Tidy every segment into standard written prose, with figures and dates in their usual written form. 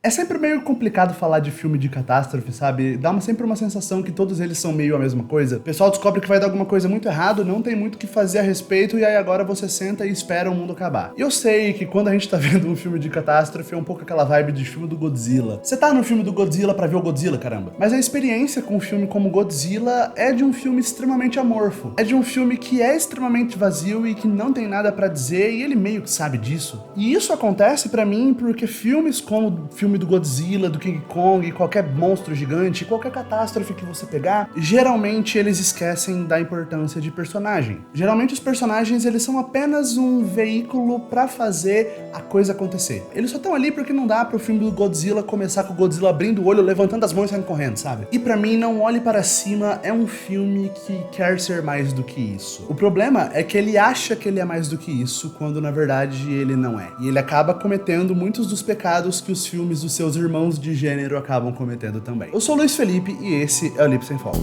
É sempre meio complicado falar de filme de catástrofe, sabe? Sempre uma sensação que todos eles são meio a mesma coisa. O pessoal descobre que vai dar alguma coisa muito errado, não tem muito o que fazer a respeito, e aí agora você senta e espera o mundo acabar. E eu sei que quando a gente tá vendo um filme de catástrofe é um pouco aquela vibe de filme do Godzilla. Você tá no filme do Godzilla pra ver o Godzilla, caramba. Mas a experiência com um filme como Godzilla é de um filme extremamente amorfo. É de um filme que é extremamente vazio e que não tem nada pra dizer, e ele meio que sabe disso. E isso acontece pra mim porque filmes como o filme do Godzilla, do King Kong, qualquer monstro gigante, qualquer catástrofe que você pegar, geralmente eles esquecem da importância de personagem. Geralmente os personagens, eles são apenas um veículo pra fazer a coisa acontecer. Eles só estão ali porque não dá pro filme do Godzilla começar com o Godzilla abrindo o olho, levantando as mãos e saindo correndo, sabe? E pra mim, Não Olhe Para Cima é um filme que quer ser mais do que isso. O problema é que ele acha que ele é mais do que isso, quando na verdade ele não é. E ele acaba cometendo muitos dos pecados que os filmes dos seus irmãos de gênero acabam cometendo também. Eu sou o Luiz Felipe e esse é o Lip Sem Foco.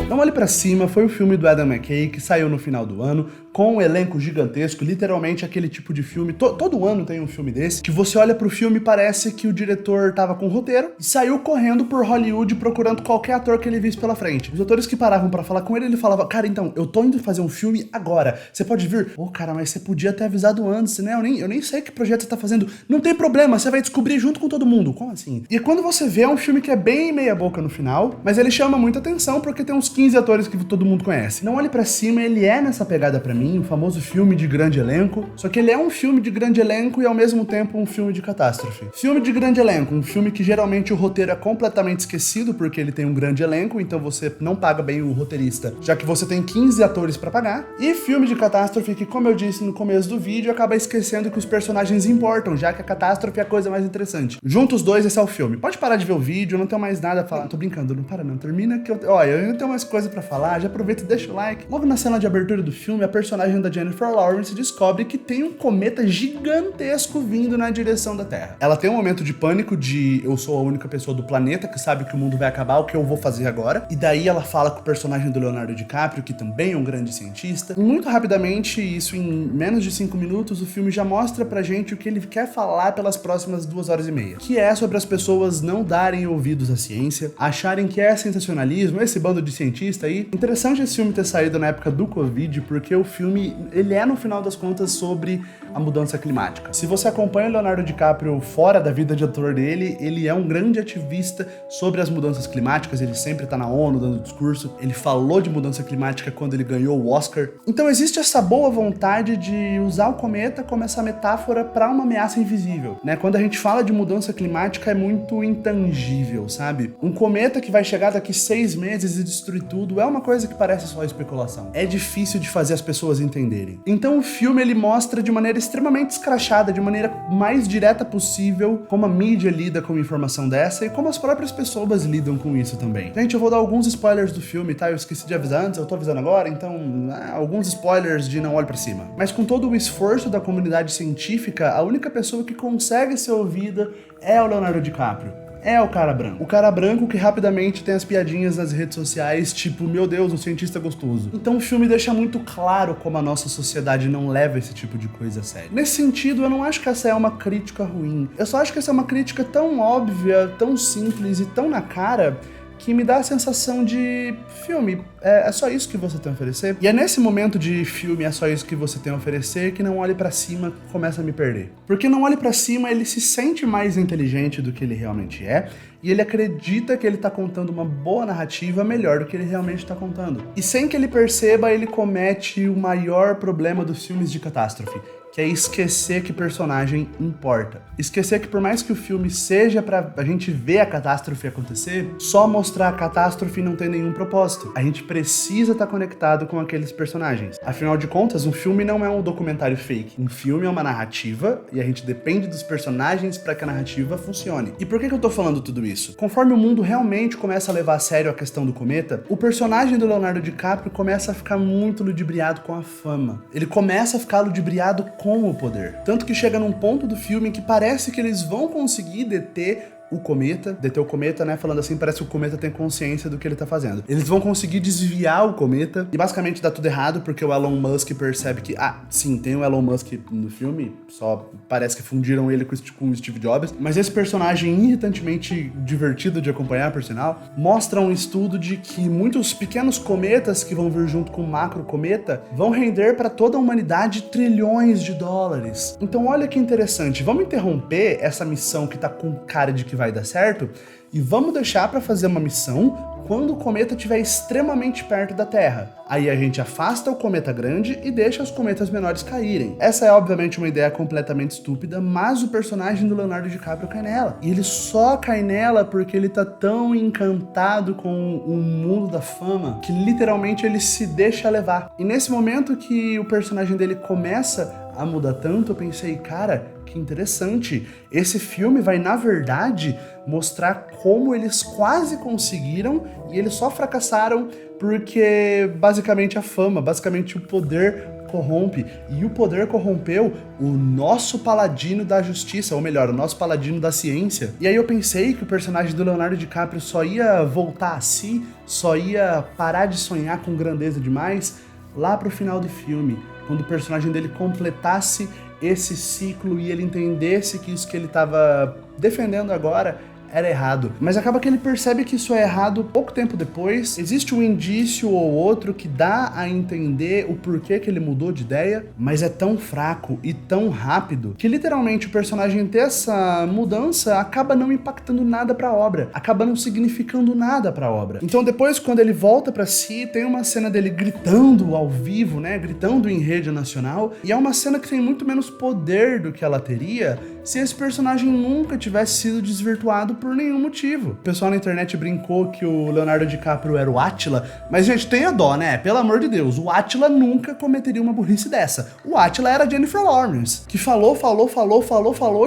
Não Olhe Pra Cima foi o filme do Adam McKay que saiu no final do ano, com um elenco gigantesco, literalmente aquele tipo de filme, todo ano tem um filme desse, que você olha pro filme e parece que o diretor tava com um roteiro e saiu correndo por Hollywood procurando qualquer ator que ele visse pela frente. Os atores que paravam pra falar com ele, ele falava, cara, então, eu tô indo fazer um filme agora, você pode vir? Pô, cara, mas você podia ter avisado antes, né? Eu nem sei que projeto você tá fazendo. Não tem problema, você vai descobrir junto com todo mundo. Como assim? E quando você vê, é um filme que é bem meia boca no final, mas ele chama muita atenção porque tem uns 15 atores que todo mundo conhece. Não Olhe Pra Cima, ele é nessa pegada pra mim, o famoso filme de grande elenco, só que ele é um filme de grande elenco e ao mesmo tempo um filme de catástrofe. Filme de grande elenco, um filme que geralmente o roteiro é completamente esquecido porque ele tem um grande elenco, então você não paga bem o roteirista, já que você tem 15 atores pra pagar. E filme de catástrofe que, como eu disse no começo do vídeo, acaba esquecendo que os personagens importam, já que a catástrofe é a coisa mais interessante. Juntos os dois, esse é o filme. Pode parar de ver o vídeo, eu não tenho mais nada a falar. Tô brincando, não para não, termina que eu ainda tenho mais coisa pra falar, já aproveita e deixa o like. Logo na cena de abertura do filme, a personagem da Jennifer Lawrence descobre que tem um cometa gigantesco vindo na direção da Terra. Ela tem um momento de pânico de eu sou a única pessoa do planeta que sabe que o mundo vai acabar, o que eu vou fazer agora? E daí ela fala com o personagem do Leonardo DiCaprio, que também é um grande cientista. E muito rapidamente, isso em menos de 5 minutos, o filme já mostra pra gente o que ele quer falar pelas próximas 2 horas e meia. Que é sobre as pessoas não darem ouvidos à ciência, acharem que é sensacionalismo, esse bando de cientista aí. Interessante esse filme ter saído na época do Covid, porque o filme, ele é no final das contas sobre a mudança climática. Se você acompanha o Leonardo DiCaprio fora da vida de ator dele, ele é um grande ativista sobre as mudanças climáticas, ele sempre tá na ONU dando discurso, ele falou de mudança climática quando ele ganhou o Oscar. Então existe essa boa vontade de usar o cometa como essa metáfora para uma ameaça invisível, né? Quando a gente fala de mudança climática é muito intangível, sabe? Um cometa que vai chegar daqui 6 meses e destruir tudo é uma coisa que parece só especulação. É difícil de fazer as pessoas entenderem. Então o filme, ele mostra de maneira extremamente escrachada, de maneira mais direta possível, como a mídia lida com uma informação dessa e como as próprias pessoas lidam com isso também. Gente, eu vou dar alguns spoilers do filme, tá? Eu esqueci de avisar antes, eu tô avisando agora, então alguns spoilers de Não Olhe Pra Cima. Mas com todo o esforço da comunidade científica, a única pessoa que consegue ser ouvida é o Leonardo DiCaprio. É o cara branco. O cara branco que rapidamente tem as piadinhas nas redes sociais, tipo, meu Deus, um cientista gostoso. Então o filme deixa muito claro como a nossa sociedade não leva esse tipo de coisa a sério. Nesse sentido, eu não acho que essa é uma crítica ruim. Eu só acho que essa é uma crítica tão óbvia, tão simples e tão na cara, que me dá a sensação de filme, é só isso que você tem a oferecer? E é nesse momento de filme, é só isso que você tem a oferecer, que Não Olhe Pra Cima começa a me perder. Porque Não Olhe Pra Cima, ele se sente mais inteligente do que ele realmente é, e ele acredita que ele tá contando uma boa narrativa melhor do que ele realmente tá contando. E sem que ele perceba, ele comete o maior problema dos filmes de catástrofe, que é esquecer que personagem importa. Esquecer que por mais que o filme seja pra a gente ver a catástrofe acontecer, só mostrar a catástrofe não tem nenhum propósito. A gente precisa estar conectado com aqueles personagens. Afinal de contas, um filme não é um documentário fake. Um filme é uma narrativa e a gente depende dos personagens para que a narrativa funcione. E por que eu tô falando tudo isso? Conforme o mundo realmente começa a levar a sério a questão do cometa, o personagem do Leonardo DiCaprio começa a ficar muito ludibriado com a fama. Ele começa a ficar ludibriado com o poder. Tanto que chega num ponto do filme em que parece que eles vão conseguir deter o cometa, deter o cometa, né, falando assim, parece que o cometa tem consciência do que ele tá fazendo. Eles vão conseguir desviar o cometa e basicamente dá tudo errado, porque o Elon Musk percebe que, sim, tem o Elon Musk no filme, só parece que fundiram ele com o Steve Jobs, mas esse personagem irritantemente divertido de acompanhar, por sinal, mostra um estudo de que muitos pequenos cometas que vão vir junto com o macro cometa vão render para toda a humanidade trilhões de dólares. Então olha que interessante, vamos interromper essa missão que tá com cara de que vai dar certo e vamos deixar para fazer uma missão quando o cometa estiver extremamente perto da Terra. Aí a gente afasta o cometa grande e deixa os cometas menores caírem. Essa é obviamente uma ideia completamente estúpida, mas o personagem do Leonardo DiCaprio cai nela. E ele só cai nela porque ele tá tão encantado com o mundo da fama que literalmente ele se deixa levar. E nesse momento que o personagem dele começa a mudar tanto, eu pensei, cara, que interessante. Esse filme vai, na verdade, mostrar como eles quase conseguiram e eles só fracassaram porque, basicamente, a fama, basicamente, o poder corrompe. E o poder corrompeu o nosso paladino da justiça, ou melhor, o nosso paladino da ciência. E aí eu pensei que o personagem do Leonardo DiCaprio só ia voltar a si, só ia parar de sonhar com grandeza demais lá pro final do filme, quando o personagem dele completasse esse ciclo e ele entendesse que isso que ele estava defendendo agora era errado. Mas acaba que ele percebe que isso é errado pouco tempo depois. Existe um indício ou outro que dá a entender o porquê que ele mudou de ideia, mas é tão fraco e tão rápido que literalmente o personagem ter essa mudança acaba não impactando nada pra obra, acaba não significando nada pra obra. Então depois, quando ele volta pra si, tem uma cena dele gritando ao vivo, né, gritando em rede nacional, e é uma cena que tem muito menos poder do que ela teria se esse personagem nunca tivesse sido desvirtuado por nenhum motivo. O pessoal na internet brincou que o Leonardo DiCaprio era o Átila, mas, gente, tenha dó, né? Pelo amor de Deus, o Átila nunca cometeria uma burrice dessa. O Átila era a Jennifer Lawrence, que falou,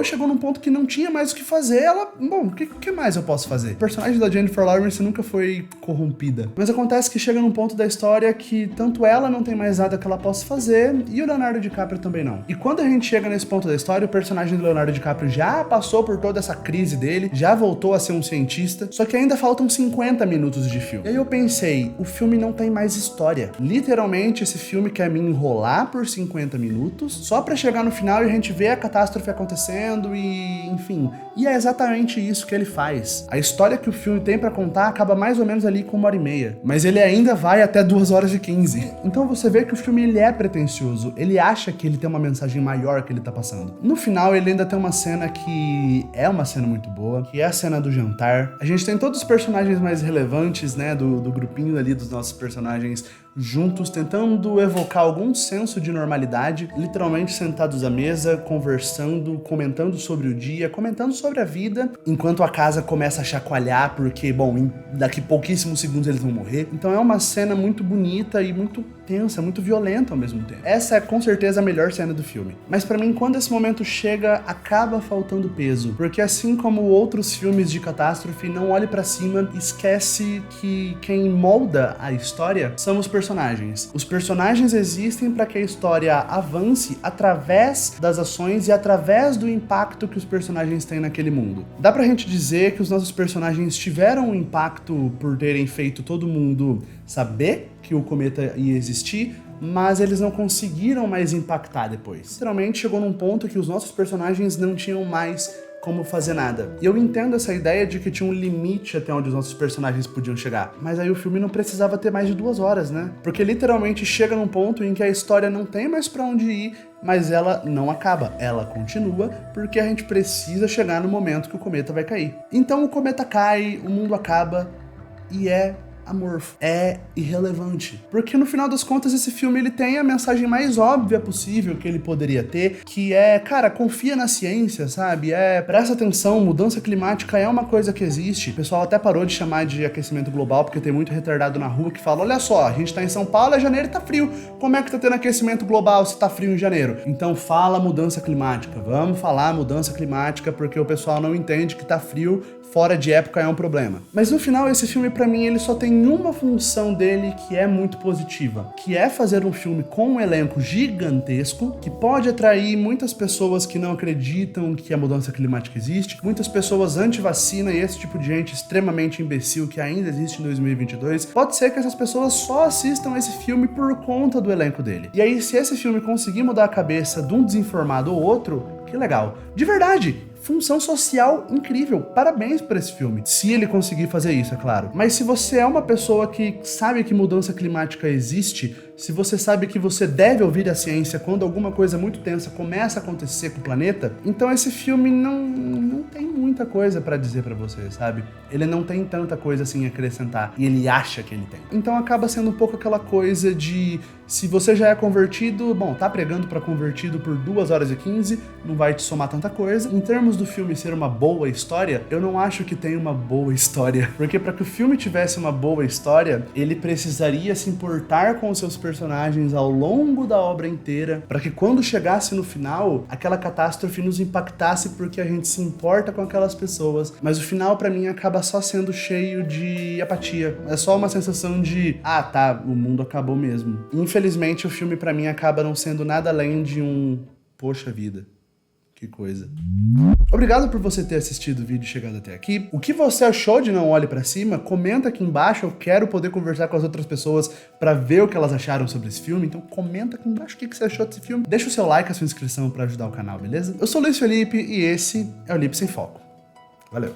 chegou num ponto que não tinha mais o que fazer. Ela, bom, o que mais eu posso fazer? O personagem da Jennifer Lawrence nunca foi corrompida. Mas acontece que chega num ponto da história que tanto ela não tem mais nada que ela possa fazer, e o Leonardo DiCaprio também não. E quando a gente chega nesse ponto da história, o personagem do Leonardo DiCaprio já passou por toda essa crise dele, já voltou a ser um cientista, só que ainda faltam 50 minutos de filme. E aí eu pensei, o filme não tem mais história. Literalmente, esse filme quer me enrolar por 50 minutos, só pra chegar no final e a gente ver a catástrofe acontecendo e, enfim. E é exatamente isso que ele faz. A história que o filme tem pra contar acaba mais ou menos ali com 1h30, mas ele ainda vai até 2h15. Então você vê que o filme ele é pretensioso, ele acha que ele tem uma mensagem maior que ele tá passando. No final, ele ainda tem uma cena que é uma cena muito boa, que é a cena do jantar. A gente tem todos os personagens mais relevantes, né, do grupinho ali dos nossos personagens juntos, tentando evocar algum senso de normalidade, literalmente sentados à mesa, conversando, comentando sobre o dia, comentando sobre a vida, enquanto a casa começa a chacoalhar, porque, bom, daqui pouquíssimos segundos eles vão morrer. Então é uma cena muito bonita e muito tensa, muito violenta ao mesmo tempo. Essa é com certeza a melhor cena do filme. Mas pra mim, quando esse momento chega, acaba faltando peso, porque assim como outros filmes de catástrofe, não olhe pra cima e esquece que quem molda a história são os personagens. Os personagens existem para que a história avance através das ações e através do impacto que os personagens têm naquele mundo. Dá pra gente dizer que os nossos personagens tiveram um impacto por terem feito todo mundo saber que o cometa ia existir, mas eles não conseguiram mais impactar depois. Literalmente chegou num ponto que os nossos personagens não tinham mais como fazer nada. E eu entendo essa ideia de que tinha um limite até onde os nossos personagens podiam chegar. Mas aí o filme não precisava ter mais de 2 horas, né? Porque literalmente chega num ponto em que a história não tem mais pra onde ir, mas ela não acaba. Ela continua porque a gente precisa chegar no momento que o cometa vai cair. Então o cometa cai, o mundo acaba e é amorfo, é irrelevante. Porque no final das contas esse filme ele tem a mensagem mais óbvia possível que ele poderia ter, que é, cara, confia na ciência, sabe? Presta atenção, mudança climática é uma coisa que existe. O pessoal até parou de chamar de aquecimento global, porque tem muito retardado na rua que fala, olha só, a gente tá em São Paulo, é janeiro e tá frio. Como é que tá tendo aquecimento global se tá frio em janeiro? Então fala mudança climática, vamos falar mudança climática, porque o pessoal não entende que tá frio fora de época é um problema. Mas no final, esse filme, pra mim, ele só tem uma função dele que é muito positiva, que é fazer um filme com um elenco gigantesco, que pode atrair muitas pessoas que não acreditam que a mudança climática existe, muitas pessoas anti-vacina e esse tipo de gente extremamente imbecil que ainda existe em 2022. Pode ser que essas pessoas só assistam esse filme por conta do elenco dele. E aí, se esse filme conseguir mudar a cabeça de um desinformado ou outro, que legal. De verdade! Função social incrível. Parabéns por esse filme. Se ele conseguir fazer isso, é claro. Mas se você é uma pessoa que sabe que mudança climática existe, se você sabe que você deve ouvir a ciência quando alguma coisa muito tensa começa a acontecer com o planeta, então esse filme não tem muita coisa pra dizer pra você, sabe? Ele não tem tanta coisa assim a acrescentar. E ele acha que ele tem. Então acaba sendo um pouco aquela coisa de... Se você já é convertido, bom, tá pregando pra convertido por 2 horas e 15, não vai te somar tanta coisa. Em termos do filme ser uma boa história, eu não acho que tem uma boa história. Porque pra que o filme tivesse uma boa história, ele precisaria se importar com os seus personagens ao longo da obra inteira, pra que quando chegasse no final, aquela catástrofe nos impactasse porque a gente se importa com aquelas pessoas. Mas o final, pra mim, acaba só sendo cheio de apatia. É só uma sensação de, ah, tá, o mundo acabou mesmo. Infelizmente, o filme pra mim acaba não sendo nada além de um... Poxa vida, que coisa. Obrigado por você ter assistido o vídeo e chegado até aqui. O que você achou de Não Olhe Pra Cima? Comenta aqui embaixo, eu quero poder conversar com as outras pessoas pra ver o que elas acharam sobre esse filme, então comenta aqui embaixo o que você achou desse filme. Deixa o seu like, a sua inscrição pra ajudar o canal, beleza? Eu sou o Luiz Felipe e esse é o Lip Sem Foco. Valeu!